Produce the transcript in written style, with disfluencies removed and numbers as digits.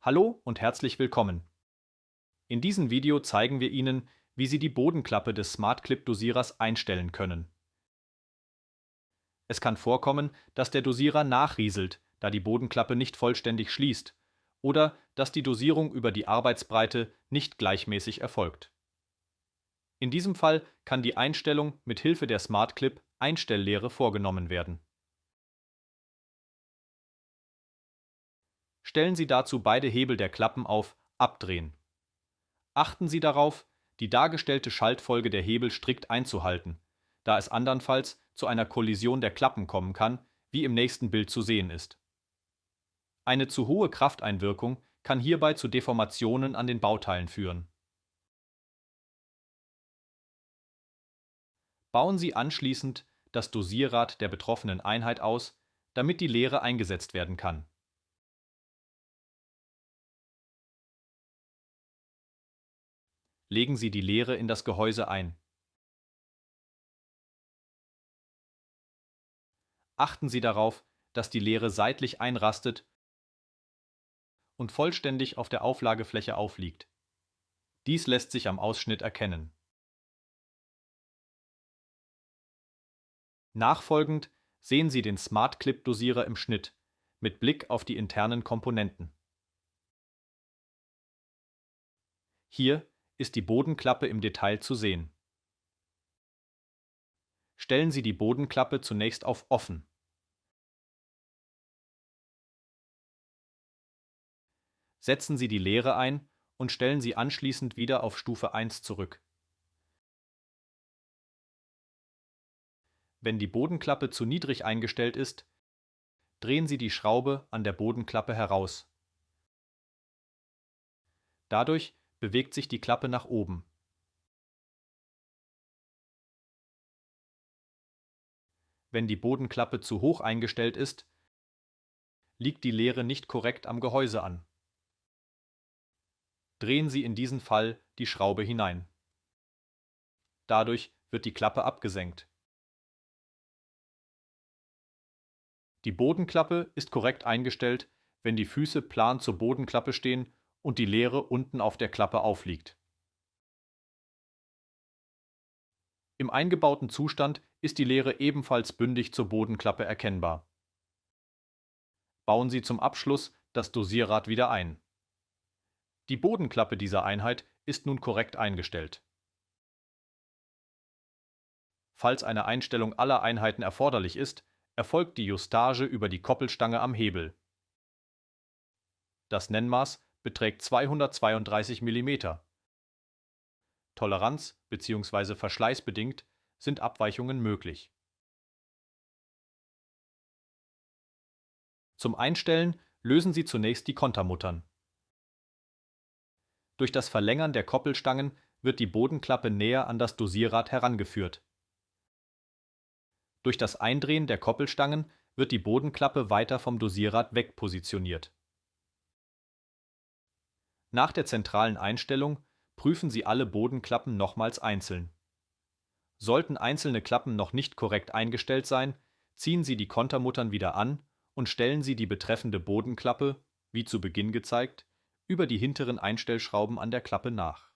Hallo und herzlich willkommen. In diesem Video zeigen wir Ihnen, wie Sie die Bodenklappe des SmartClip-Dosierers einstellen können. Es kann vorkommen, dass der Dosierer nachrieselt, da die Bodenklappe nicht vollständig schließt, oder dass die Dosierung über die Arbeitsbreite nicht gleichmäßig erfolgt. In diesem Fall kann die Einstellung mit Hilfe der SmartClip Einstelllehre vorgenommen werden. Stellen Sie dazu beide Hebel der Klappen auf Abdrehen. Achten Sie darauf, die dargestellte Schaltfolge der Hebel strikt einzuhalten, da es andernfalls zu einer Kollision der Klappen kommen kann, wie im nächsten Bild zu sehen ist. Eine zu hohe Krafteinwirkung kann hierbei zu Deformationen an den Bauteilen führen. Bauen Sie anschließend das Dosierrad der betroffenen Einheit aus, damit die Lehre eingesetzt werden kann. Legen Sie die Lehre in das Gehäuse ein. Achten Sie darauf, dass die Lehre seitlich einrastet und vollständig auf der Auflagefläche aufliegt. Dies lässt sich am Ausschnitt erkennen. Nachfolgend sehen Sie den SmartClip-Dosierer im Schnitt mit Blick auf die internen Komponenten. Hier ist die Bodenklappe im Detail zu sehen. Stellen Sie die Bodenklappe zunächst auf Offen. Setzen Sie die Lehre ein und stellen Sie anschließend wieder auf Stufe 1 zurück. Wenn die Bodenklappe zu niedrig eingestellt ist, drehen Sie die Schraube an der Bodenklappe heraus. Dadurch bewegt sich die Klappe nach oben. Wenn die Bodenklappe zu hoch eingestellt ist, liegt die Lehre nicht korrekt am Gehäuse an. Drehen Sie in diesem Fall die Schraube hinein. Dadurch wird die Klappe abgesenkt. Die Bodenklappe ist korrekt eingestellt, wenn die Füße plan zur Bodenklappe stehen und die Lehre unten auf der Klappe aufliegt. Im eingebauten Zustand ist die Lehre ebenfalls bündig zur Bodenklappe erkennbar. Bauen Sie zum Abschluss das Dosierrad wieder ein. Die Bodenklappe dieser Einheit ist nun korrekt eingestellt. Falls eine Einstellung aller Einheiten erforderlich ist, erfolgt die Justage über die Koppelstange am Hebel. Das Nennmaß beträgt 232 mm. Toleranz- bzw. verschleißbedingt sind Abweichungen möglich. Zum Einstellen lösen Sie zunächst die Kontermuttern. Durch das Verlängern der Koppelstangen wird die Bodenklappe näher an das Dosierrad herangeführt. Durch das Eindrehen der Koppelstangen wird die Bodenklappe weiter vom Dosierrad weg positioniert. Nach der zentralen Einstellung prüfen Sie alle Bodenklappen nochmals einzeln. Sollten einzelne Klappen noch nicht korrekt eingestellt sein, ziehen Sie die Kontermuttern wieder an und stellen Sie die betreffende Bodenklappe, wie zu Beginn gezeigt, über die hinteren Einstellschrauben an der Klappe nach.